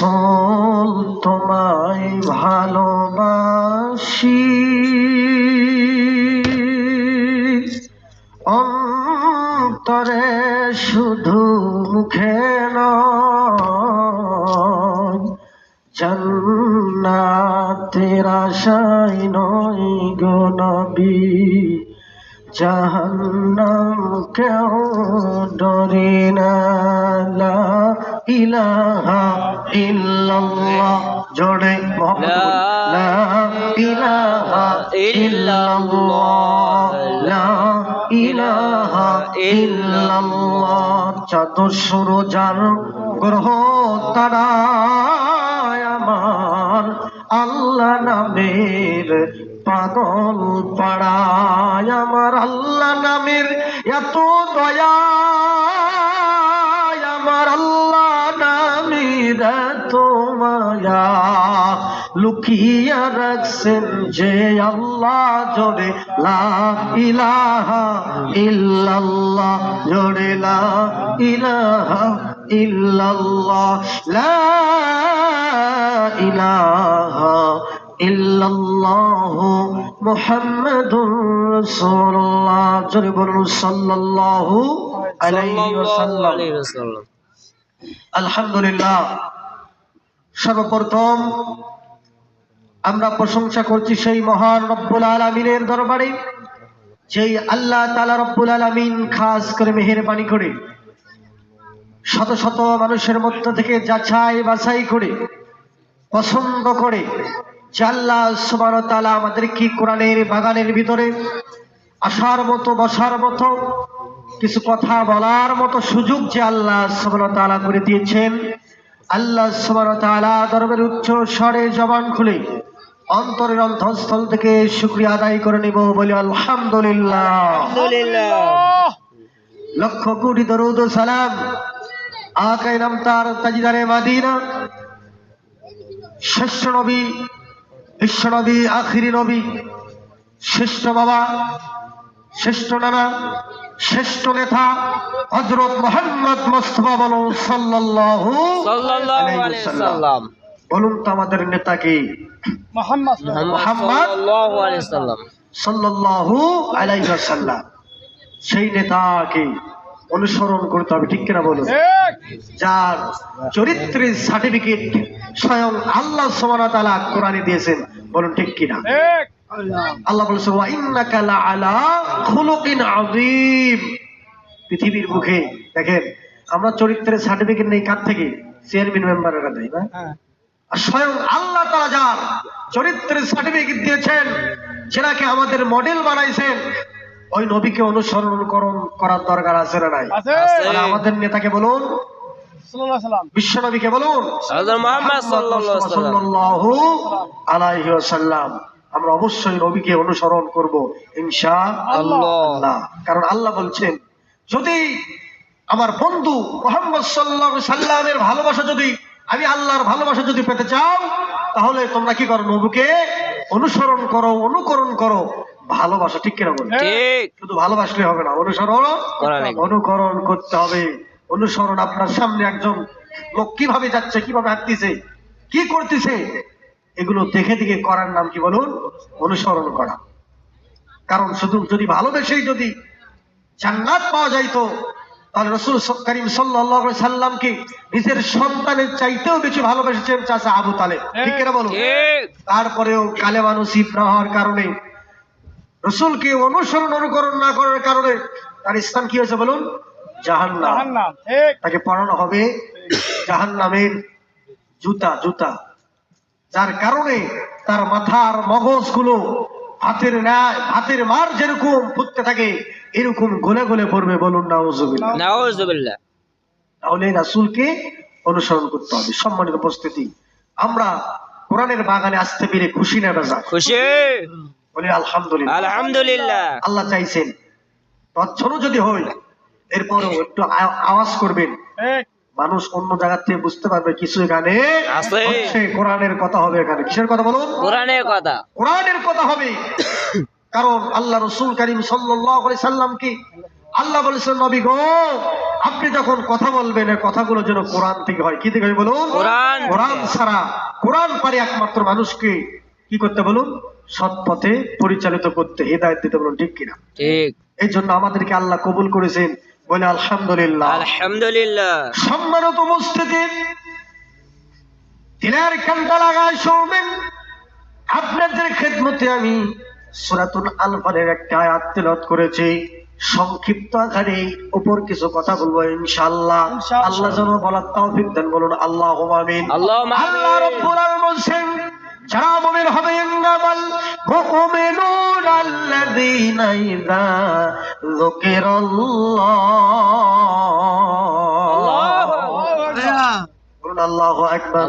রাসূল তোমায় ভালোবাসি, অন্তরে শুধু মুখে নয়, জান্নাতের আশায় নয় গো নবী, জাহান্নাম কেউ ডরে না। লা ইলাহা ইল্লাল্লাহ, জোরে মুহাম্মদ, লা ইলাহা ইল্লাল্লাহ, লা ইলাহা ইল্লাল্লাহ। চাঁদ সূরজার গ্রহ তারায় আমার আল্লাহ নামের পাগল পাড়ায়, আমার আল্লাহ নামের এত দয়া, আমার আল্লাহ নামের এত মায়া, লুকিয়ে রাখছেন যে আল্লাহ, জোরে লা ইলাহা ইল্লাল্লাহ, জোরে লা ইলাহা ইল্লাল্লাহ, লা ইলাহা ইল্লাল্লাহ মুহাম্মাদুর রাসূলুল্লাহ, জোরে বলুন সাল্লাল্লাহু আলাইহি ওয়াসাল্লাম। আলহামদুলিল্লাহ, সর্বপ্রথম আমরা প্রশংসা করছি সেই মহান রব্বুল আলামিনের দরবারে, যেই আল্লাহ তাআলা রব্বুল আলামিন খাস করে মেহেরবানি করে শত শত মানুষের মধ্য থেকে যাচাই বাছাই করে পছন্দ করে যে আল্লাহ সুবহানাহু ওয়া তাআলা আমাদের কি কোরআনের বাগানের ভিতরে আসার মতো, বসার মতো, কিছু কথা বলার মতো সুযোগ যে আল্লাহ সুবহানাহু ওয়া তাআলা করে দিয়েছেন। আল্লাহ সুবহানাহু ওয়া তাআলা দরবারে উচ্চ স্বরে জবান খুলে অন্তরের অন্তঃস্থল থেকে শুকরিয়া আদায় করে নেব, বলি আলহামদুলিল্লাহ। লক্ষ কোটি দরুদ ও সালাম আকায়ে নামতার তাজদারে মাদিনা, শ্রেষ্ঠ নবী, বিশ্ব নবী, আখিরি নবী, শ্রেষ্ঠ বাবা, শ্রেষ্ঠ নানা, শ্রেষ্ঠ নেতা হযরত মুহাম্মদ মুস্তাফা বলুন সাল্লাল্লাহু আলাইহি ওয়াসাল্লাম। বলুন তো আমাদের নেতা কি? মুহাম্মদ সাল্লাল্লাহু আলাইহি ওয়াসাল্লাম, সাল্লাল্লাহু আলাইহি ওয়াসাল্লাম। সেই নেতাকে অনুসরণ করতে হবে, ঠিক কিনা বলুন? যার চরিত্রের সার্টিফিকেট স্বয়ং আল্লাহ সুবহানাহু ওয়া তাআলা কোরআনে দিয়েছেন, বলুন ঠিক কিনা? আল্লাহ বলেছে ওয়া ইন্নাকা লাআলা খুলুকিন আযীম। পৃথিবীর মুখে দেখেন আমরা চরিত্রের সার্টিফিকেট নেই কার থেকে? চেয়ারম্যান মেম্বারেরা দেয় না? আর স্বয়ং আল্লাহ তাআলা যার চরিত্রের সার্টিফিকেট দিয়েছেন, যেটাকে আমাদের মডেল বানাইছেন, ওই নবীকে অনুসরণ করার দরকার আছে না নাই? আমাদের নেতাকে বলুন বিশ্ব নবীকে বলুন মুহাম্মদ সাল্লাল্লাহু আলাইহি ওয়াসাল্লাম। আমরা অবশ্যই নবীকে অনুসরণ করব ইনশাআল্লাহ। কারণ আল্লাহ বলছেন, যদি আমার বন্ধু মুহাম্মদ সাল্লাল্লাহু আলাইহি সাল্লামের ভালোবাসা, যদি আমি আল্লাহর ভালোবাসা যদি পেতে চাও, তাহলে তোমরা কি করো? নবীকে অনুসরণ করো, অনুকরণ করো। ভালোবাসা, ঠিক কিনা বলুন? ঠিক। শুধু ভালোবাসলে হবে না, অনুকরণ করতে হবে। অনুসরণ, আপনার সামনে একজন লোক কিভাবে যাচ্ছে, কিভাবে হাঁটতেছে, কি করতেছে, এগুলো দেখে দেখে করার নাম কি বলুন? অনুসরণ করা। কারণ শুধু যদি ভালোবেসেই যদি জান্নাত পাওয়া যাইতো, তাহলে রাসূল করিম সাল্লাল্লাহু আলাইহি সাল্লামকে নিজের সন্তানের চাইতেও বেশি ভালোবেসেছেন চাচা আবু তালেব, ঠিক কিনা বলুন? তারপরেও কালেমা নসিব না হওয়ার কারণে, রাসূলকে অনুসরণ অনুকরণ না করার কারণে তার স্থান কি হয়েছে বলুন? জাহান্নাম। তাকে পরানো হবে জাহান্নামের জুতা, যার কারণে তার মাথার মগজগুলো হাতের মার যেরকম ফুটতে থাকে, এরকম গলে গলে পড়বে, বলুন নাউযুবিল্লাহ। তাহলে রাসূলকে অনুসরণ করতে হবে। সম্মানিত উপস্থিতি, আমরা কোরআনের বাগানে আসতে পেরে খুশি না বেজা? খুশি, বলি আলহামদুলিল্লাহ। আল্লাহ চাইছেন তৎক্ষণ যদি হয়, এরপরও একটু আওয়াজ করবেন, মানুষ অন্য জায়গা থেকে বুঝতে পারবে কিছু এখানে হচ্ছে। কোরআনের কথা হবে এখানে। কিসের কথা বলুন? কোরআনের কথা হবে। কারণ আল্লাহ রাসূল করিম সাল্লাল্লাহু আলাইহি সাল্লামকে আল্লাহ বলেছেন, নবী গো, আপনি যখন কথা বলবেন এই কথাগুলো যেন কোরআন থেকে হয়। কি থেকে হয় বলুন? কোরআন। কোরআন ছাড়া, কোরআন পারে একমাত্র মানুষকে কি করতে বলুন? সৎ পথে পরিচালিত করতে, হিদায়াত দিতে বলুন, ঠিক কিনা? ঠিক। এই জন্য আমাদেরকে আল্লাহ কবুল করেছেন, বলে আলহামদুলিল্লাহ। আলহামদুলিল্লাহ। সম্মানিত উপস্থিতি, দিলের কানটা লাগায় শুনবেন। আপনাদের খেদমতে আমি সূরাতুল আনফালের একটা আয়াত তেলাওয়াত করেছি। সংক্ষিপ্ত আকারে উপর কিছু কথা বলবো ইনশাআল্লাহ। আল্লাহ যেন বলার তৌফিক দেন, বলুন আল্লাহুম্মা আমিন। আল্লাহুম্মা আমিন। আল্লাহ রাব্বুল আলামিন বলেন, যারা মুমিন হবে, ইন্নামাল মুমিনুনা আল্লাযীনা ইযা যুকিরাল্লাহ, বলুন আল্লাহু আকবার।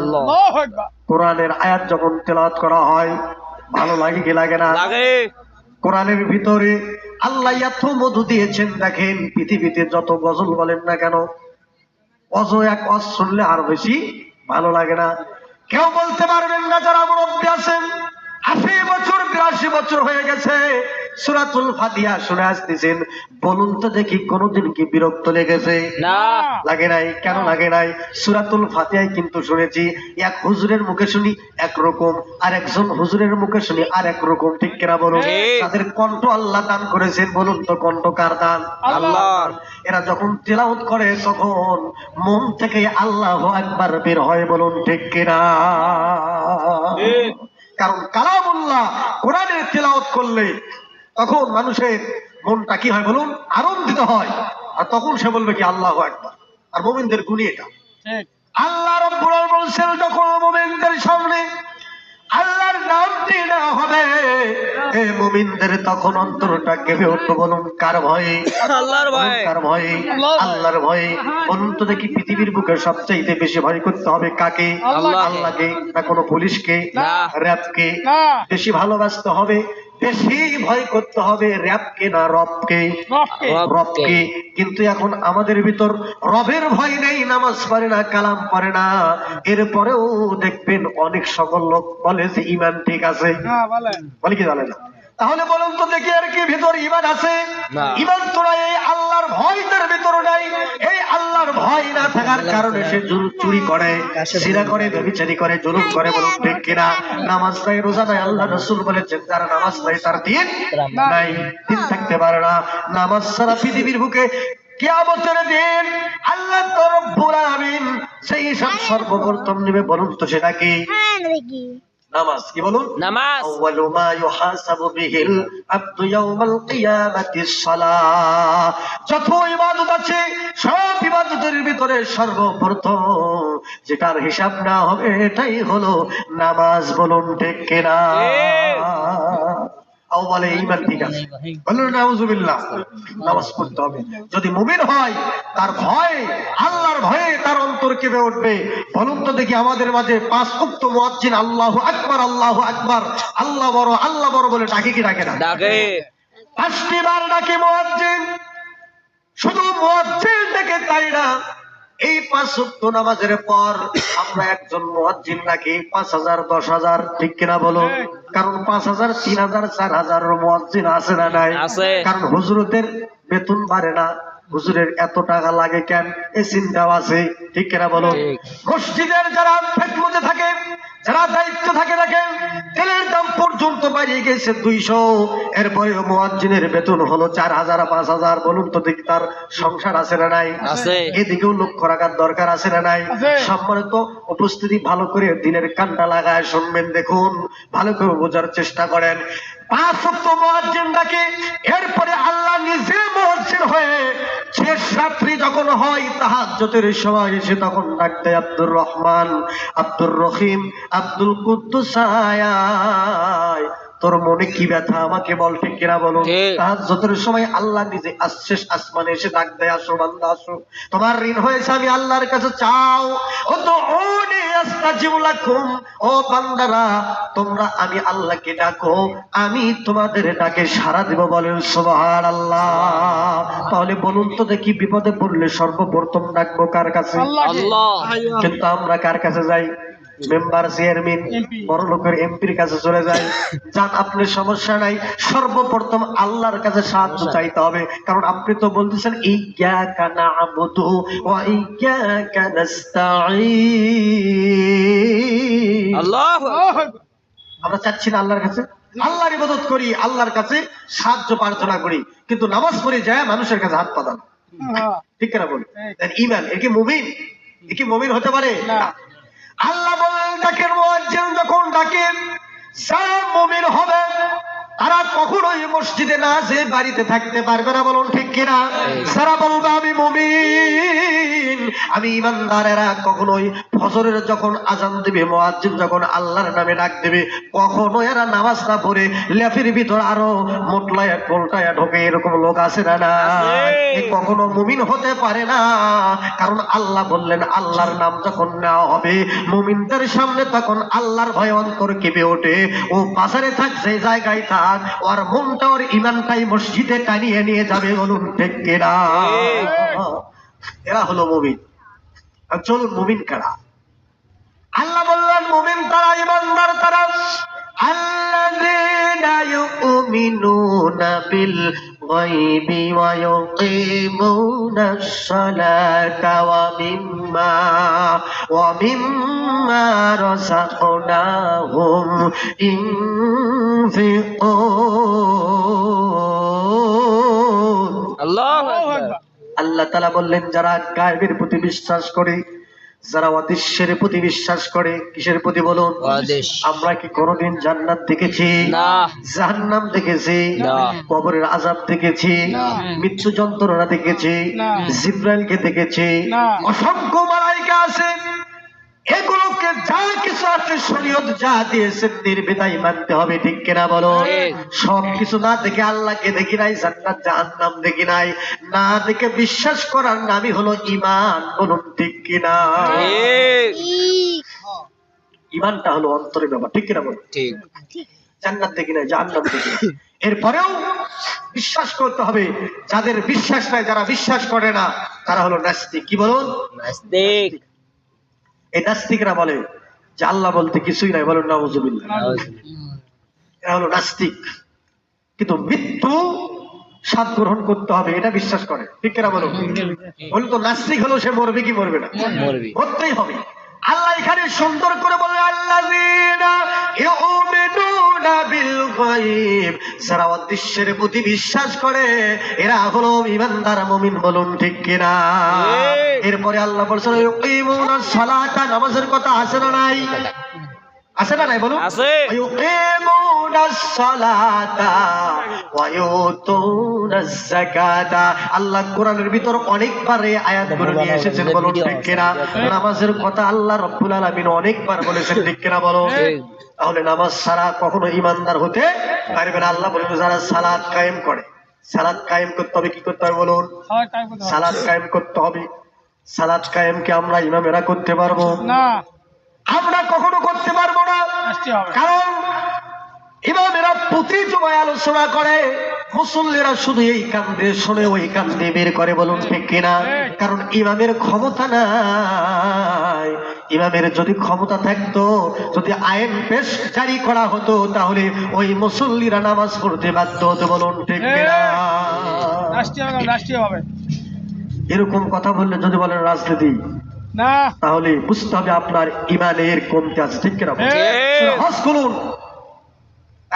কোরআনের আয়াত যখন তেলাওয়াত করা হয় ভালো লাগে কি লাগে না? লাগে। কোরআনের ভিতরে আল্লাহ এত মধু দিয়েছেন। দেখেন পৃথিবীতে যত গজল বলেন না কেন, এক শুনলে আর বেশি ভালো লাগে না। কেউ বলতে পারবেন না যারা মুরব্বী আছেন, 80 বছর 82 বছর হয়ে গেছে সূরাতুল ফাতিহা শুনে আসতেছেন, বলুন তো দেখি কোনদিন কি বিরক্ত লেগেছে? না। লাগে নাই। কেন লাগে নাই? সূরাতুল ফাতিহায় কিন্তু শুনেছি এক হুজুরের মুখে শুনি একরকম, আর একজন হুজুরের মুখে শুনি আর এক রকম, ঠিক কিনা বলুন? ঠিক। তাদের কণ্ঠ আল্লাহ দান করেছেন, বলুন তো কণ্ঠ কার দান? আল্লাহর। এরা যখন তেলাওয়াত করে তখন মন থেকে আল্লাহু আকবার বের হয়, বলুন ঠিক কিনা? কারণ কালামুল্লাহ কোরআনের তেলাওয়াত করলে তখন মানুষের মনটা কি হয় বলুন? আনন্দিত হয়, আর তখন সে বলবে কি আল্লাহু আকবার। আর মুমিনদের গুণ এটা। আল্লাহ রাব্বুল আলামিন বলেছেন, যখন মুমিনদের সামনে আল্লাহর নামটি না হবে এ মুমিনদের তখন অন্তরটা কেঁপে উঠবে, বলুন কার ভয়ে? আল্লাহর ভয়ে। কার ভয়ে? আল্লাহর ভয়ে। বলুন তো দেখি পৃথিবীর বুকে সবচাইতে বেশি ভয় করতে হবে কাকে? আল্লাহকে না কোনো পুলিশকে, না। র‍্যাবকে? বেশি ভালোবাসতে হবে, বেশি ভয় করতে হবে র‍্যাবকে না রবকে? রবকে। কিন্তু এখন আমাদের ভিতর রবের ভয় নেই, নামাজ পড়ে না, কালাম পড়ে না, এরপরেও দেখবেন অনেক সকল লোক বলে যে ঈমান ঠিক আছে। বলে কি জানে না? তাহলে বলুন তো দেখি আর কি ভিতর ঈমান আছে? না। ঈমান তো নাই, এই আল্লাহর ভয় তার ভিতর নাই। এই আল্লাহর ভয় না থাকার কারণে সে চুরি করে, জিনা করে, ব্যভিচারী করে, জুলুম করে, বলুন ঠিক কিনা? নামাজ নাই, রোজা নাই। আল্লাহ রাসূল বলেছেন যারা নামাজ নাই তার দিন নাই, দিন থাকতে পারে না। নামাজ ছাড়া পৃথিবীর বুকে কিয়ামতের দিন আল্লাহ রাব্বুল আলামিন সেই সব সর্বপ্রথম নেবে, বলুন তো সেটা কি? নামাজ। কি বলুন? নামাজ। আউয়ালু মা ইউহাসাবু বিহিল আবদু ইয়াউমাল কিয়ামাতিস সালাহ। যত ইবাদত আছে সব ইবাদতের ভিতরে সর্বপ্রথম যেটার হিসাব না হবে এটাই হলো নামাজ, বলুন ঠিক কিনা? বলে ঈমান ঠিক আছে, বলুন নাউযুবিল্লাহ। নামাজ পড়তে হবে। যদি মুমিন হয় তার ভয়, আল্লাহর ভয়ে তার অন্তর কেঁপে উঠবে। বলুন তো দেখি আমাদের মাঝে 5 ওয়াক্ত মুয়াজ্জিন আল্লাহু আকবার, আল্লাহু আকবার, আল্লাহ বড়, আল্লাহ বড় বলে ডাকে কি ডাকে না? ডাকে। 5টি বার ডাকে মুয়াজ্জিন। শুধু মুয়াজ্জিন ডাকে তাই না, এই 5 ওয়াক্ত নামাজের পর আমরা একজন মুয়াজ্জিন নাকি 5000 10,000, ঠিক কিনা বলুন? কারণ 5000 3000 4000 মুয়াজ্জিন আছে না নাই? আছে। কারণ হুজুরদের বেতন বাড়ে না, হুজুরের এত টাকা লাগে কেন, এই চিন্তাও আছে, ঠিক কিনা বলুন? ঠিক। মসজিদের যারা খেদমতে থাকে, যারা দায়িত্ব থাকে, দেখেন তেলের দাম পর্যন্ত বাড়িয়ে গেছে 200, এরপরে মুয়াজ্জিনের বেতন হলো 4000 5000। বলুন তো দেখি তার সংসার আছে না নাই? আছে। এদিকেও লক্ষ্য রাখার দরকার আছে না নাই? সম্মানিত উপস্থিতি, ভালো করে দিনের কানটা লাগায় শুনবেন, দেখুন ভালো করে বোঝার চেষ্টা করেন। 5 ওয়াক্ত মুয়াজ্জিন ডাকে, এরপরে আল্লাহ নিজে মুয়াজ্জিন হয়ে শেষ রাত্রি যখন হয় তাহাজ্জুদের সময় এসে তখন ডাক দেয়, আব্দুর রহমান, আব্দুর রহিম, আব্দুল কুদ্দুস আয়, তোর মনে কি ব্যথা আমাকে বল, ঠিক কিনা বলুন? ঠিক। তাহাজ্জুদের সময় আল্লাহ নিজে শেষ আসমানে এসে ডাক দেয়, আসো বান্দা আসো, তোমার ঋণ হয়েছে আমি আল্লাহর কাছে চাও। উদউনি আস্তাজিব লাকুম, ও বান্দারা তোমরা আমি আল্লাহকে ডাকো, আমি তোমাদের ডাকে সাড়া দেব, বলেন সুবহানাল্লাহ। তাহলে বলুন তো দেখি বিপদে পড়লে সর্বপ্রথম ডাকবো কার কাছে? আল্লাহ। কিন্তু আমরা কার কাছে যাই? মেম্বার চেয়ারম্যান বড় লোকের এমপির কাছে চলে যায়, যান আপনি সমস্যা নাই, সর্বপ্রথম আল্লাহর কাছে সাহায্য চাইতে হবে, কারণ আপনি তো বলতেছেন ইয়্যাকা না'বুদু ওয়া ইয়্যাকা নাস্তাঈন। আল্লাহু আকবার। আমরা চাচ্ছি না আল্লাহর কাছে আল্লাহর ইবাদত করি, আল্লাহর কাছে সাহায্য প্রার্থনা করি, কিন্তু নামাজ পড়ে যায় মানুষের কাছে হাত পাতান, ঠিক কিনা বলি? ঈমান এ কি মুমিন? এ কি মুমিন হতে পারে? আল্লাহ বলেন ডাকেন মুয়াজ্জিন যখন ডাকেন, যারা মুমিন হবে তারা কখনোই মসজিদে না যে বাড়িতে থাকতে পারবে না, বলুন ঠিক কিনা? যারা বলবে আমি মুমিন, আমি ইমানদার, এরা কখনোই ফজরের যখন আজান দিবে, মুয়াজ্জিন যখন আল্লাহর নামে ডাক দিবে, কখনো এরা নামাজ না পড়ে লেফের ভিতর আরো মোটলায়া টোলটায়া ঢোকে, এরকম লোক আছে না? না, এ কখনো মুমিন হতে পারে না। কারণ আল্লাহ বললেন আল্লাহর নাম যখন নেওয়া হবে মুমিনদের সামনে, তখন আল্লাহর ভয় অন্তর কেঁপে ওঠে। ও বাজারে থাক, যে জায়গায় থাক, ওর মনটা ওর ইমানটাই মসজিদে টানিয়ে নিয়ে যাবে, বলুন ঠিক কিনা? এরা হলো মুমিন। আর চলুন মুমিন কারা? আল্লাহ বললেন মুমিন তারা, ইমানদার তারা, আল্লাযীনা ইউমিনুনা বিল গায়বি ওয়া ইউকিমুনাস সালাতা ওয়া মিম্মা রাযাকনাহুম ইনফিকুন। আল্লাহু আকবার। আল্লাহ তাআলা বললেন যারা গায়বের প্রতি বিশ্বাস করে, যারা অদৃশ্যের প্রতি বিশ্বাস করে, কিসের প্রতি বলুন? অদৃশ্য। আমরা কি কোনোদিন জান্নাত দেখেছি? না। জাহান্নাম দেখেছি? না। কবরের আযাব দেখেছি? মৃত্যু যন্ত্রণা দেখেছি? জিবরাইলকে দেখেছি? অসংখ্য মালাইকা আছে, এগুলোকে যা কিছু আছে শরীয়ত যা দিয়েছে নির্বিধায় মানতে হবে, ঠিক কিনা বলো? সব কিছু না দেখে আল্লাহকে দেখি নাই, জান্নাত জাহান্নাম দেখি নাই, না দেখে বিশ্বাস করার নামই হলো ঈমান, বলুন ঠিক কিনা? ঈমানটা হলো অন্তরের ব্যাপার, ঠিক কিনা বলো? ঠিক। জান্নাত দেখি নাই, জাহান্নাম দেখি নাই, এরপরেও বিশ্বাস করতে হবে। যাদের বিশ্বাস নাই, যারা বিশ্বাস করে না, তারা হলো নাস্তিক। কি বলুন? নাস্তিক। এই নাস্তিকরা বলে যে আল্লাহ বলতে কিছুই নাই, বলুন নাউযুবিল্লাহ। এরা হলো নাস্তিক, কিন্তু মৃত্যু স্বাদ গ্রহণ করতে হবে এটা বিশ্বাস করে, ঠিক কিনা বলুন? বলুন তো নাস্তিক হলো সে মরবে কি মরবে না? মরবে। মরতেই হবে। আল্লাহ এখানে সুন্দর করে বলে আল্লাযীনা ইউমিনুনা বিল গায়ব, যারা অদৃশ্যের প্রতি বিশ্বাস করে এরা হলো ঈমানদার মুমিন, বলুন ঠিক কিনা? এরপরে আল্লাহ বলছেন ইউকিমুনাস সালাতা, নামাজের কথা আছে না নাই? আছে না নাই বলুন? আছে। ইউকিমুনাস সালাতা ওয়া ইউতুনাজ যাকাতা। আল্লাহ কোরআনের ভিতর অনেকবার এই আয়াতগুলো নিয়ে এসেছেন, বলুন ঠিক কিনা? নামাজের কথা আল্লাহ রাব্বুল আলামিন অনেকবার বলেছেন, ঠিক কিনা বলো? তাহলে নামাজ ছাড়া কখনো ঈমানদার হতে পারবে না। আল্লাহ বলেন যারা সালাত কায়েম করে, সালাত কায়েম করতে হবে, কি করতে হবে বলুন? সালাত কায়েম করতে হবে। সালাত কায়েম কি আমরা ইমামেরা করতে পারবো? না, আমরা কখনো করতে পারবো না, কারণ ইমামেরা প্রতি জুমায় আলোচনা করে, মুসল্লিরা শুধু এই কান দিয়ে শুনে ওই কান দিয়ে বের করে, বলুন ঠিক কিনা? কারণ ইমামের ক্ষমতা নাই। ইমামের যদি ক্ষমতা থাকতো, যদি আইন পেশ জারি করা হতো, তাহলে ওই মুসল্লিরা নামাজ পড়তে বাধ্য হতো, বলুন ঠিক কিনা? রাষ্ট্রীয়ভাবে এরকম কথা বললে যদি বলেন রাজনীতি, না, তাহলে বুঝতে হবে আপনার ইমানের কমতি আছে, ঠিক কিনা? ঠিক। হজ করুন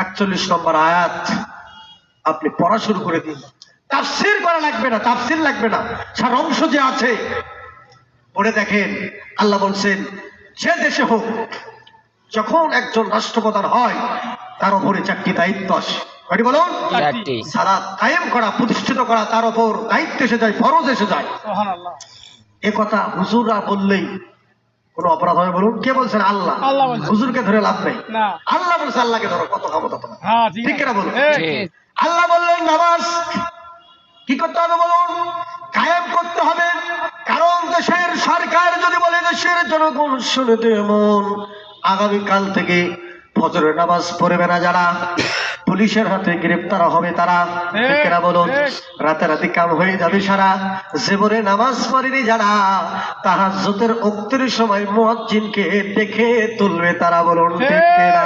41 নম্বর আয়াত আপনি পড়া শুরু করে দিন, তাফসীর করা লাগবে না, তাফসীর লাগবে না, সার অংশ যে আছে পড়ে দেখেন। আল্লাহ বলছেন যে দেশে হোক, যখন একজন রাষ্ট্রপ্রধান হয় তার উপরে 4টি দায়িত্ব আসে। কয়টি বলুন? চারটি। সালাত কায়েম করা, প্রতিষ্ঠিত করা, তার উপর দায়িত্ব এসে যায়, ফরজ এসে যায়। সুবহানাল্লাহ। এ কথা হুজুররা বললেই কোন অপরাধ হবে বলুন? কে বলছেন? আল্লাহ। আল্লাহ বলছেন। হুজুরকে ধরে লাভ নেই, না। আল্লাহ বলছে আল্লাহকে ধরো, কত ক্ষমতা তোমার, হ্যাঁ, ঠিক ঠিক আছে। কিনা বলুন? ঠিক। আল্লাহ বললেন নামাজ কি করতে হবে বলুন? কায়েম করতে হবে। কারণ দেশের সরকার যদি বলে দেশের জনগণ শুনতে এমন, আগামীকাল থেকে ফজরের নামাজ পড়বে না যারা, পুলিশের হাতে গ্রেপ্তার হবে তারা, ঠিক কিনা বলুন? রাতারাতি কাম হয়ে যাবে সারা। জীবনে নামাজ পড়েনি যারা, তাহাজ্জুদের ওক্তের সময় মুয়াজ্জিনকে দেখে তুলবে তারা, বলুন ঠিক কিনা?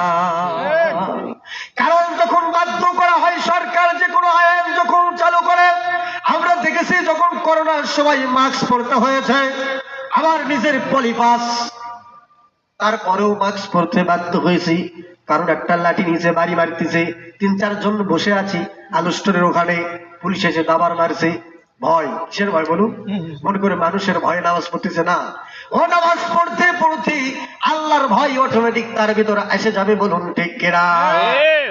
কারণ যখন বাধ্য করা হয় সরকার যে কোনো আইন যখন চালু করে, আমরা দেখেছি যখন করোনার সময় মাস্ক পরতে হয়েছে, আবার নিজের পলিপাস, তারপরেও মাস্ক পরতে বাধ্য হয়েছি, কারণ একটা লাঠি নিচে বাড়ি মারতেছে, 3-4 জন বসে আছি আলু স্টোরের ওখানে, পুলিশ এসে দাবার মারছে। ভয়, কিসের ভয় বলুন? মনে করে মানুষের ভয়ে নামাজ পড়তেছে না, ও নামাজ পড়তে পড়তে আল্লাহর ভয় অটোমেটিক তার ভিতরে এসে যাবে, বলুন ঠিক কিনা?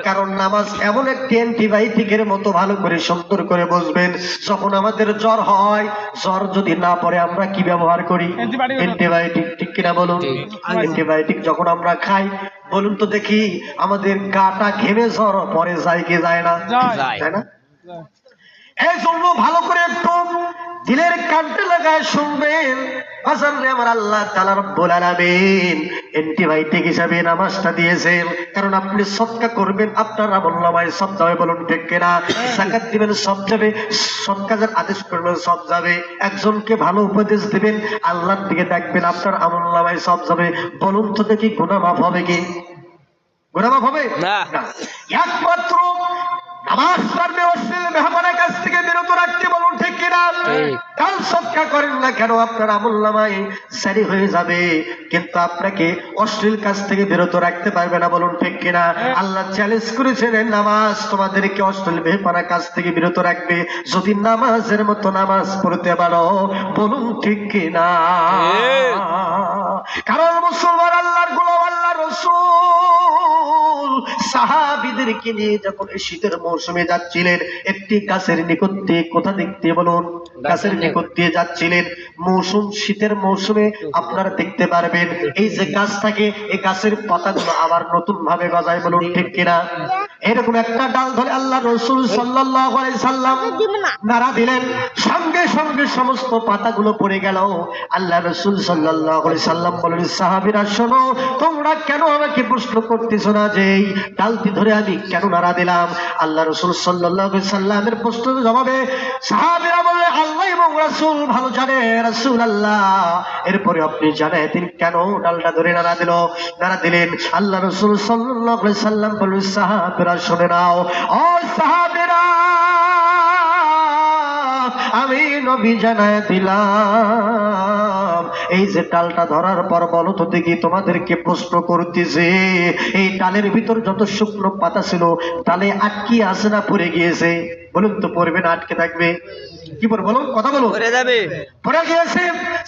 কারণ নামাজ এমন একটি অ্যান্টিবায়োটিকের মতো, ভালো করে সুন্দর করে বুঝবেন। যখন আমাদের জ্বর হয়, জ্বর যদি না পড়ে আমরা কি ব্যবহার করি? অ্যান্টিবায়োটিক, ঠিক কিনা বলুন? অ্যান্টিবায়োটিক যখন আমরা খাই, বলুন তো দেখি আমাদের গাটা ঘেমে জ্বর পরে যায় কি যায় না? যায় না? এই জন্য ভালো করে একটু দিলের কানটা লাগায় শুনবেন। আসলে আমার আল্লাহ তাআলা রব্বুল আলামিন অ্যান্টিবায়োটিক হিসাবে নামাজটা দিয়েছেন। কারণ আপনি সদকা করবেন, আপনার আমলনামায় সব যাবে, বলুন ঠিক কিনা? যাকাত দিবেন, সব যাবে। সৎ কাজের আদেশ করবেন, সব যাবে। একজনকে ভালো উপদেশ দিবেন, আল্লাহর দিকে ডাকবেন, আপনার আমলনামায় সব যাবে। বলুন তো দেখি গুনাহ মাফ হবে কি? গুনাহ মাফ হবে না। একমাত্র নামাজ পড়বে, অশ্লীল মেহমানের কাছ থেকে বিরত রাখতে, বলুন ঠিক কিনা? কাল সদকা করেন না কেন, আপনার আমলনামায় জারি হয়ে যাবে, কিন্তু আপনাকে অশ্লীল কাজ থেকে বিরত রাখতে পারবে না, বলুন ঠিক কিনা? আল্লাহ চ্যালেঞ্জ করেছেন, নামাজ তোমাদেরকে অশ্লীল মেহমানের কাছ থেকে বিরত রাখবে যদি নামাজের মতো নামাজ পড়তে পারো, বলুন ঠিক কিনা? কারণ মুসলমান আল্লাহর গোলাম, আল্লাহর রাসূল সাহাবীদেরকে নিয়ে যখন শীতের মৌসুমে যাচ্ছিলেন, একটি গাছের নিকট দিয়ে, কোথা দেখতে বলুন? গাছের নিকট দিয়ে যাচ্ছিলেন। মৌসুম, শীতের মৌসুমে আপনারা দেখতে পারবেন এই যে গাছ থাকে, এই গাছের পাতাগুলো আবার নতুন ভাবে গজায়, বলুন ঠিক কিনা? এরকম একটা ডাল ধরে আল্লাহ রাসূল সাল্লাল্লাহু আলাইহি সাল্লাম নারা দিলেন, সঙ্গে সঙ্গে সমস্ত পাতাগুলো পড়ে গেল। আল্লাহ রাসূল সাল্লাল্লাহু আলাইহি সাল্লাম বলেন, সাহাবীরা শোনো, তোমরা কেন আমাকে প্রশ্ন করতেছো না যে এই ডালটি ধরে আমি কেন নারা দিলাম? আল্লাহ রাসূল সাল্লাল্লাহু আলাইহি সাল্লামের প্রশ্নের জবাবে সাহাবীরা বলে, আল্লাহ এবং রাসূল ভালো জানে রাসূলুল্লাহ, এরপরে আপনি জানেন কেন ডালটা ধরে নারা দিলেন? আল্লাহ রাসূল সাল্লাল্লাহু আলাইহি সাল্লাম বলেন, সাহাবীরা শুনে নাও, ও সাহাবীরা, আমি নবী জানায় দিলাম, এই যে ডালটা ধরার পর বলো তো দেখি, তোমাদেরকে প্রশ্ন করতেছে, এই ডালের ভিতর যত শুকনো পাতা ছিল ডালে আটকে আছে না পড়ে গিয়েছে? বলুন তো, পড়বে না আটকে থাকবে? কি পড়বে বলুন, কথা বলুন। পড়ে যাবে, পড়ে গিয়েছে।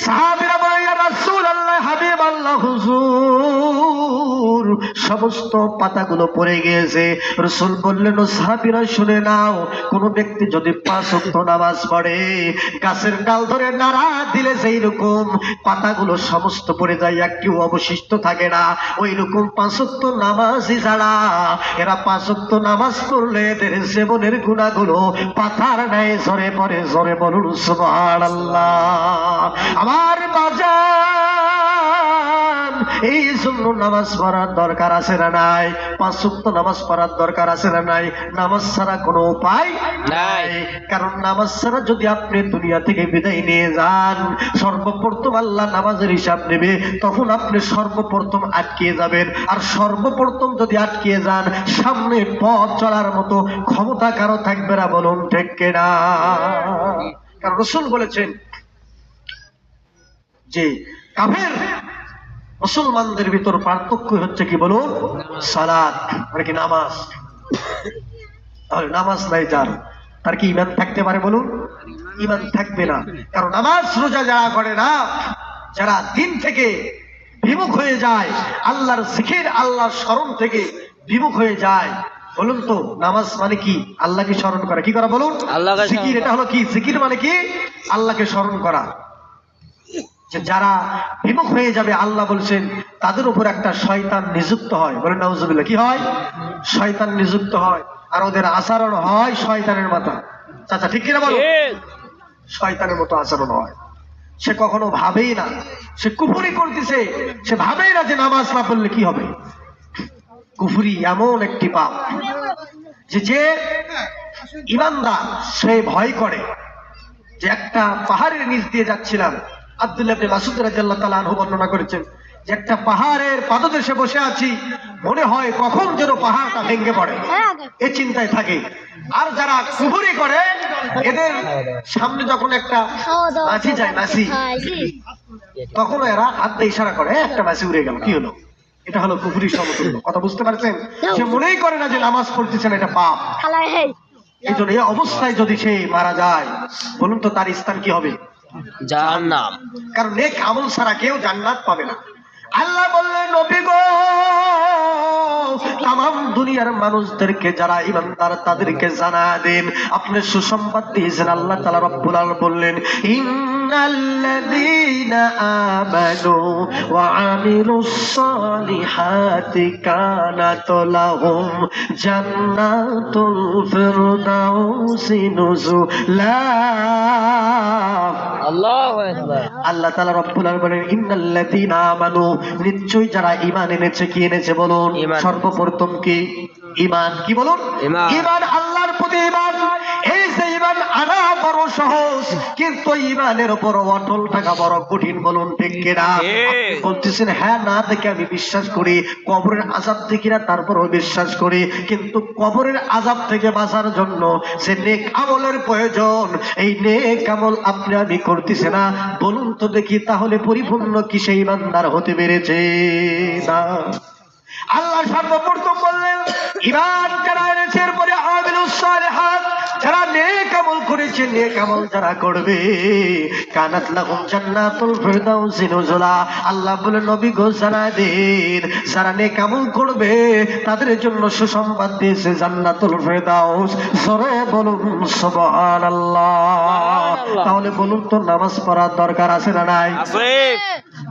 সাহাবীরা বলে, ইয়া রাসূলুল্লাহ, হাবিব আল্লাহ, হুজুর, সমস্ত পাতাগুলো পড়ে গিয়েছে। রাসূল বললেন, ও সাহাবীরা শুনে নাও, কোন ব্যক্তি যদি 5 ওয়াক্ত নামাজ পড়ে, গাছের ডাল ধরে নাড়া দিলে যেই রকম পাতাগুলো সমস্ত পড়ে যায়, একটিও অবশিষ্ট থাকে না, ওই রকম 5 ওয়াক্ত নামাজি যারা, এরা 5 ওয়াক্ত নামাজ পড়লে এদের জীবনের গুনাহগুলো পাতার ন্যায় ঝরে পড়ে। জোরে বলুন সুবহানাল্লাহ। আমার বাজান, এই জন্য নামাজ পড়ার দরকার আছে না নাই? 5 ওয়াক্ত নামাজ পড়ার দরকার আছে না নাই? নামাজ ছাড়া কোনো উপায় নাই। কারণ নামাজ ছাড়া যদি আপনি দুনিয়া থেকে বিদায় নিয়ে যান, সর্বপ্রথম আল্লাহ নামাজের হিসাব নেবে, তখন আপনি সর্বপ্রথম আটকে যাবেন। আর সর্বপ্রথম যদি আটকে যান, সামনে পথ চলার মতো ক্ষমতা কারো থাকবে না, বলুন ঠিক কিনা? কারণ রাসূল বলেছেন যে কাফের মুসলমানদের ভিতর পার্থক্য হচ্ছে কি বলুন? সালাত, মানে কি নামাজ। তাহলে নামাজ নাই যার, তার কি ঈমান থাকতে পারে বলুন? ঈমান থাকবে না। কারণ নামাজ রোজা যারা করে না, যারা দিন থেকে বিমুখ হয়ে যায়, আল্লাহর জিকির, আল্লাহর স্মরণ থেকে বিমুখ হয়ে যায়, বলুন তো নামাজ মানে কি? আল্লাহকে স্মরণ করা। কি করা বলুন? জিকির। এটা হলো কি? জিকির মানে কি? আল্লাহকে স্মরণ করা। যারা বিমুখ হয়ে যাবে, আল্লাহ বলছেন তাদের উপর একটা শয়তান নিযুক্ত হয়। বলেন নাউজুবিল্লাহ। কি হয়? শয়তান নিযুক্ত হয়, আর ওদের আচরণ হয় শয়তানের মতো। চাচা ঠিক কিনা বলো? শয়তানের মতো আচরণ হয়। সে কখনো ভাবেই না, সে কুফরি করতেছে, সে ভাবেই না যে নামাজ না পড়লে কি হবে। কুফরি এমন একটি পাপ, যে ইমানদার সে ভয় করে যে একটা পাহাড়ের নিচ দিয়ে যাচ্ছিলাম, আব্দুল্লাহ ইবনে মাসউদ রাদিয়াল্লাহু তাআলা আনহু বর্ণনা করেছেন যে একটা পাহাড়ের পাদদেশে বসে আছি, মনে হয় কখন যেন পাহাড়টা ভেঙে পড়ে, এই চিন্তায় থাকে। আর যারা কুফরি করে এদের সামনে যখন একটা মাছি যায়, মাছি, তখন এরা হাত দিয়ে ইশারা করে একটা মাছি উড়ে গেল, কি হলো? এটা হলো কুফরি সমতুল্য। কথা বুঝতে পারছেন? সে মনেই করে না যে নামাজ পড়তেছেন এটা পাপ। এই জন্য এই অবস্থায় যদি সে মারা যায়, বলুন তো তার স্থান কি হবে? জাহান্নাম। কারণ নেক আমল ছাড়া কেউ জান্নাত পাবে না। আল্লাহ বললেন, নবী গো, তামাম দুনিয়ার মানুষদেরকে যারা ইমানদার তাদেরকে জানা দেন, আপনি সুসংবাদ দিয়েছেন। আল্লাহ তাআলা রব্বুল আলামিন বললেন, ইন্নাল্লাযীনা আমানু ওয়া আমিলুস সালিহাতি কানাত লাহুম জান্নাতুল ফিরদাউসি নুজুলা। আল্লাহু আকবার। আল্লাহ তাআলা রব্বুল আলামিন বলেন, ইন্নাল্লাযীনা আমানু, নিশ্চয়ই যারা ঈমান এনেছে। কি এনেছে বলুন? ঈমান। সর্বপ্রথম কি? ঈমান। কি বলুন? ঈমান। ঈমান, আল্লাহর প্রতি ঈমান। এই যে ঈমান আনা বড় সহজ, কিন্তু ঈমানের উপর অটল থাকা বড় কঠিন। বলুন ঠিক কিনা? আপনি বলতেছেন হ্যাঁ, না দেখে আমি বিশ্বাস করি, কবরের আযাব দেখি না তারপরও বিশ্বাস করি, কিন্তু কবরের আযাব থেকে বাঁচার জন্য যে নেক আমলের প্রয়োজন, এই নেক আমল আপনি আমি করতেছি না। বলুন তো দেখি, তাহলে পরিপূর্ণ কি সেই ইমানদার হতে পেরেছে? না। আল্লাহ সর্বপ্রথম বললেন ঈমান যারা এনেছে, এরপরে আমিলুস সালিহাত, যারা নেক আমল করেছে, নেক আমল যারা করবে, কানাত লাহুম জান্নাতুল ফিরদাউসি নুজুলা। আল্লাহ বলেন, নবী গো জানায় দেন, যারা নেক আমল করবে তাদের জন্য সুসংবাদ দিয়েছে জান্নাতুল ফিরদাউস। জোরে বলুন সুবহানাল্লাহ। তাহলে বলুন তো, নামাজ পড়ার দরকার আছে না নাই? আছে।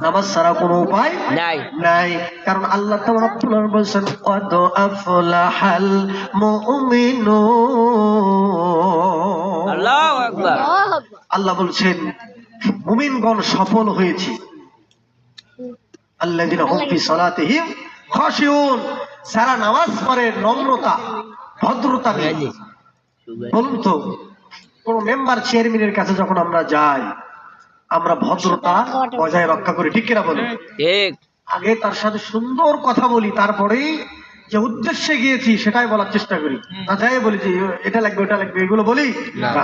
নামাজ ছাড়া কোনো উপায় নাই। নাই। কারণ আল্লাহ তাআলা রব্বুল আলামিন বলেছেন, ক্বাদ আফলাহাল মুমিনুন। আল্লাহু আকবার। আল্লাহ বলছেন মুমিনগণ সফল হয়েছে। আল্লাযীনা হুম ফি সালাতিহিম খাশিউন, যারা নামাজ পড়ে নম্রতা ভদ্রতা নিয়ে। বলুন তো, কোন মেম্বার চেয়ারম্যানের কাছে যখন আমরা যাই, আমরা ভদ্রতা বজায় রক্ষা করি, ঠিক কিনা বলুন? ঠিক। আগে তার সাথে সুন্দর কথা বলি, তারপরেই যে উদ্দেশ্যে গিয়েছি সেটাই বলার চেষ্টা করি। না যাই বলি যে এটা লাগবে ওটা লাগবে, এগুলো বলি না। না।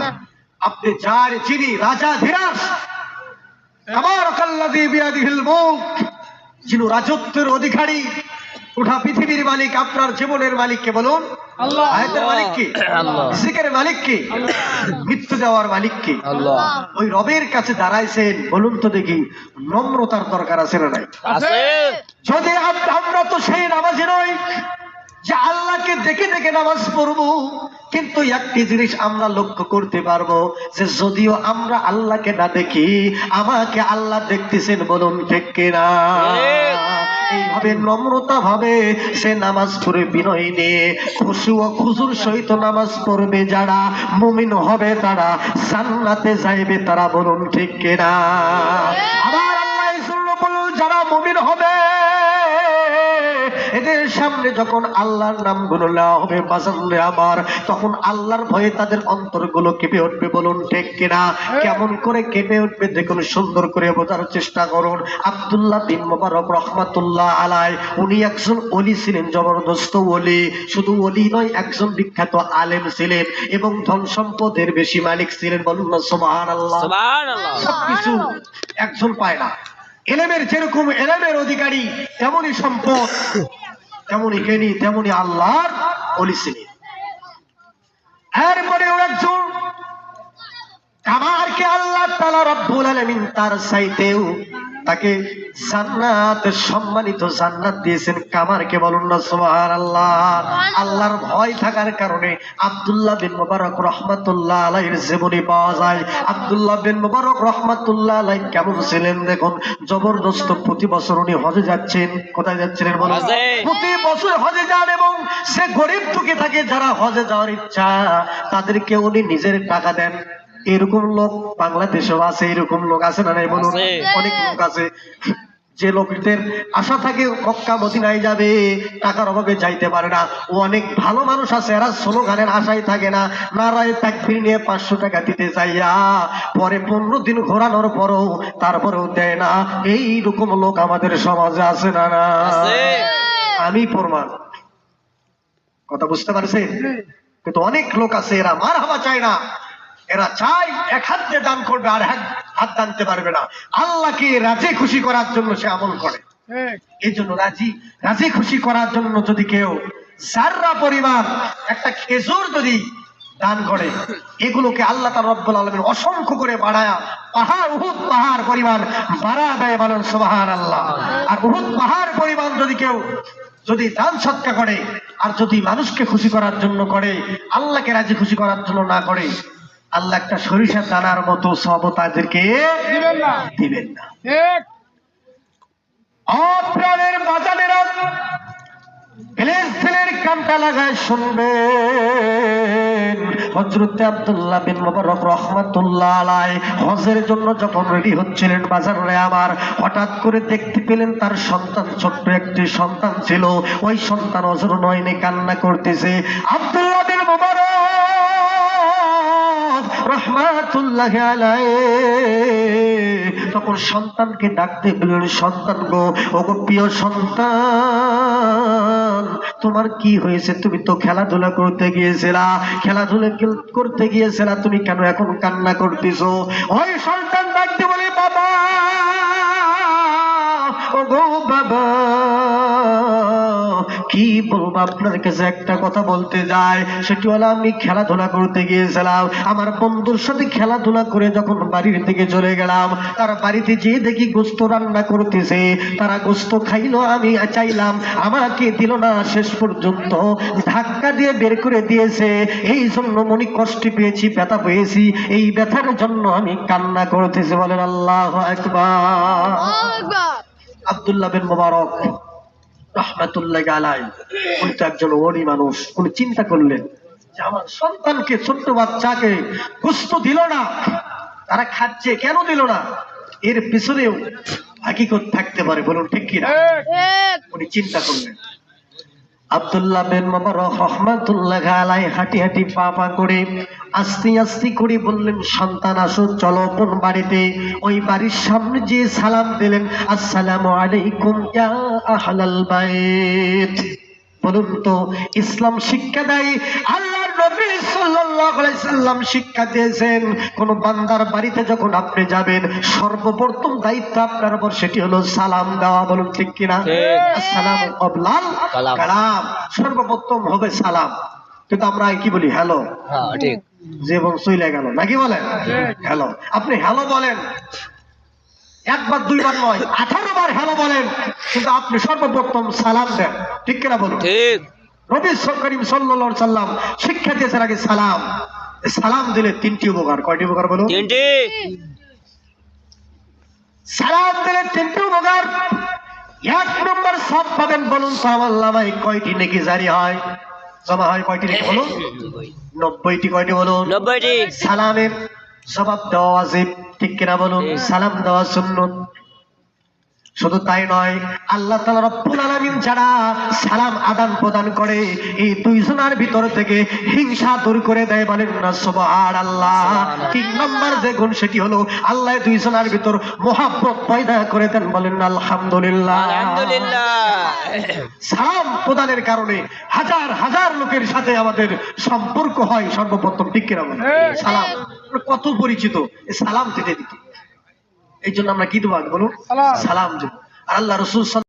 আপনি যার চিনি রাজা ধীরাজ, তাবারাকাল্লাযী বিয়াদিহিল মুলক, যিনি রাজত্বের অধিকারী, গোটা পৃথিবীর মালিক, আপনার জীবনের মালিককে বলুন আল্লাহ। আয়াতের মালিক কি? আল্লাহ। রিজিকের মালিক কি? মৃত্যু দেওয়ার মালিক কি? আল্লাহ। ওই রবের কাছে দাঁড়াইছেন, বলুন তো দেখি নম্রতার দরকার আছে না নাই? আছে। যদি আমরা তো সেই নামাজি নই যে আল্লাহকে দেখে দেখে নামাজ পড়বো, কিন্তু একটি জিনিস আমরা লক্ষ্য করতে পারবো যে যদিও আমরা আল্লাহকে না দেখি, আমাকে আল্লাহ দেখতেছেন। বলুন ঠিক কিনা? এইভাবে নম্রতা ভাবে সে নামাজ পড়ে, বিনয় নিয়ে খুশু ও খুজুর সহিত নামাজ পড়বে, যারা মুমিন হবে তারা জান্নাতে যাইবে তারা। বলুন ঠিক কিনা? আবার আল্লাহ এই জন্য বলুন, যারা মুমিন হবে এদের সামনে যখন আল্লাহর নামগুলো নেওয়া হবে বাজারে আমার, তখন আল্লাহর ভয়ে তাদের অন্তরগুলো কেঁপে উঠবে। বলুন ঠিক কিনা? কেমন করে কেঁপে উঠবে দেখুন, সুন্দর করে বোঝার চেষ্টা করুন। আব্দুল্লাহ বিন মুবারক রাহমাতুল্লাহ আলাইহি, উনি একজন ওলি ছিলেন, জবরদস্ত ওলি। শুধু ওলি নয়, একজন বিখ্যাত আলেম ছিলেন এবং ধন সম্পদের বেশি মালিক ছিলেন। বলুন না সুবহানাল্লাহ। সুবহানাল্লাহ। সবকিছু একজন পায় না। এলেমের যেরকম এলেমের অধিকারী, তেমনি সম্পদ, তেমনি জ্ঞানী, তেমনি আল্লাহর ওলি ছিলেন। এরপরেও একজন কামারকে আল্লাহ তাআলা রব্বুল আলামিন তার চাইতেও তাকে জান্নাত, সম্মানিত জান্নাত দিয়েছেন। কামারকে বলুন না সুবহানাল্লাহ। আল্লাহর ভয় থাকার কারণে আব্দুল্লাহ বিন মুবারক রাহমাতুল্লাহ আলাইহির জীবনী পাওয়া যায়। আব্দুল্লাহ বিন মুবারক রাহমাতুল্লাহ আলাইহি কেমন ছিলেন দেখুন, জবরদস্ত। প্রতি বছর উনি হজে যাচ্ছেন। কোথায় যাচ্ছিলেন বলুন? হজে। প্রতি বছর হজে যান এবং সে গরিব দুঃখী থাকে, যারা হজে যাওয়ার ইচ্ছা তাদেরকে উনি নিজের টাকা দেন। এরকম লোক বাংলাদেশেও আছে, এরকম লোক আছে না নাই বলুন? আছে। অনেক লোক আছে যে লোকদের আশা থাকে মক্কা মদিনায় যাবে, টাকার অভাবে যাইতে পারে না, ও অনেক ভালো মানুষ আছে, এরা স্লোগানের আশায় থাকে না, নারায়ে তাকবীর নিয়ে 500 টাকা দিতে চাইয়া পরে 15 দিন ঘোরানোর পরও তারপরেও দেয় না। এইরকম লোক আমাদের সমাজে আছে না? না, আমি প্রমাণ। কথা বুঝতে পারছেন? কিন্তু অনেক লোক আছে এরা মারহাবা চায় না, এরা চায় এক হাত দিয়ে দান করবে আর এক হাত টানতে পারবে না। আল্লাহকে রাজি খুশি করার জন্য সে আমল করে। এই জন্য রাজি খুশি করার জন্য যদি কেউ যাররা পরিমাণ একটা খেজুর যদি দান করে, এগুলোকে আল্লাহ তাআলা রব্বুল আলামিন অসংখ্য করে বাড়ায়া পাহাড়, উহুদ পাহাড় পরিমাণ বাড়া দেয়, বলেন সুবহানাল্লাহ। আর উহুদ পাহাড় পরিমাণ যদি দান সৎকা করে আর যদি মানুষকে খুশি করার জন্য করে, আল্লাহকে রাজি খুশি করার জন্য না করে, আল্লাহ একটা সরিষার দানার মতো সব তাদেরকে দিবেন না। আপনাদের বাজারেরা দিলের কানটা লাগায় শুনবেন। হযরত আব্দুল্লাহ বিন মুবারক রাহমাতুল্লাহ আলাইহি হজের জন্য যখন রেডি হচ্ছিলেন বাজারে, আমার হঠাৎ করে দেখতে পেলেন তার সন্তান, ছোট্ট একটি সন্তান ছিল, ওই সন্তান অজর নয়নে কান্না করতেছে। আব্দুল্লাহ বিন মুবারক রাহমাতুল্লাহ আলাইহি তখন সন্তানকে ডাকতে বললেন, সন্তান গো, ওগো প্রিয় সন্তান, তোমার কি হয়েছে? তুমি তো খেলাধুলা করতে গিয়েছিলা, তুমি কেন এখন কান্না করতেছো? ওই সন্তান ডাকতে বলে, বাবা, ওগো বাবা, কি বলবো আপনার কাছে, একটা কথা বলতে যায়, সেটি হলো আমি খেলাধুলা করতে গিয়েছিলাম, আমার বন্ধুর সাথে খেলাধুলা করে যখন বাড়ির দিকে চলে গেলাম, তার বাড়িতে যেয়ে দেখি গোস্ত রান্না করতেছে, তারা গোস্ত খাইলো, আমি চাইলাম, আমাকে দিল না, শেষ পর্যন্ত ধাক্কা দিয়ে বের করে দিয়েছে। এই জন্য মনে কষ্ট পেয়েছি, ব্যথা পেয়েছি, এই ব্যথার জন্য আমি কান্না করতেছি। বলেন আল্লাহু আকবার। আব্দুল্লাহ বিন মুবারক রাহমাতুল্লাহ আলাইহি উনি তো একজন ওলি মানুষ, উনি চিন্তা করলেন যে আমার সন্তানকে, ছোট্ট বাচ্চাকে গোশত দিল না, তারা খাচ্ছে, কেন দিল না? এর পিছনেও হাকিকত থাকতে পারে, বলুন ঠিক কি না? উনি চিন্তা করলেন। আব্দুল্লাহ বিন মুবারক রাহমাতুল্লাহ আলাইহি হাঁটি হাঁটি পা পা করে আস্তে আস্তে করে বললেন, সন্তান আসো, চলো কোন বাড়িতে। ওই বাড়ির সামনে যে সালাম দিলেন, আসসালামু আলাইকুম ইয়া আহলাল বাইত। বলুন তো, ইসলাম শিক্ষা দেয়, আল্লাহর নবী সাল্লাল্লাহু আলাইহি সাল্লাম শিক্ষা দিয়েছেন, কোন বান্দার বাড়িতে যখন আপনি যাবেন, সর্বপ্রথম দায়িত্ব আপনার উপর, সেটি হলো সালাম দেওয়া। বলুন ঠিক কিনা? আসসালামু ক্বাবলাল কালাম, সর্বপ্রথম হবে সালাম। কিন্তু আমরা কি বলি? হ্যালো। ঠিক। যে এবং চলে গেল, নাকি বলেন? হ্যালো। আপনি হ্যালো বলেন, একবার দুইবার নয়, 18 বার হ্যালো বলেন, কিন্তু আপনি সর্বপ্রথম সালাম দেন। ঠিক কিনা বলুন? ঠিক। নবী করিম সাল্লাল্লাহু আলাইহি সাল্লাম শিক্ষা দিয়েছেন আগে সালাম। সালাম দিলে 3টি উপকার। কয়টি উপকার বলুন? 3টি। সালাম দিলে 3টি উপকার। 1 নম্বর সব পাবেন। বলুন তো আমার নামায় কয়টি নেকি জারি হয়, জমা হয়? কয়টি নেকি বলুন? 90টি। কয়টি বলুন? 90টি। সালামের জবাব দেওয়া ওয়াজিব, ঠিক কিনা বলুন? সালাম দেওয়া সুন্নত। শুধু তাই নয়, আল্লাহ তাআলা রব্বুল আলামিন যারা সালাম আদান প্রদান করে, এই দুইজনের ভিতর থেকে হিংসা দূর করে দেয়। বলেন না সুবহানাল্লাহ। 3 নম্বর যে গুণ, সেটি হলো আল্লাহ দুইজনের ভিতর মহব্বত পয়দা করে দেন। বলেন না আলহামদুলিল্লাহ। আলহামদুলিল্লাহ। সালাম প্রদানের কারণে হাজার হাজার লোকের সাথে আমাদের সম্পর্ক হয় সর্বপ্রথম, ঠিক কিনা বলেন? সালাম কত পরিচিত, এই সালাম দিতে দিতে। এই জন্য আমরা কি দেবো বলুন? সালাম দেব। আর আল্লাহ রাসূল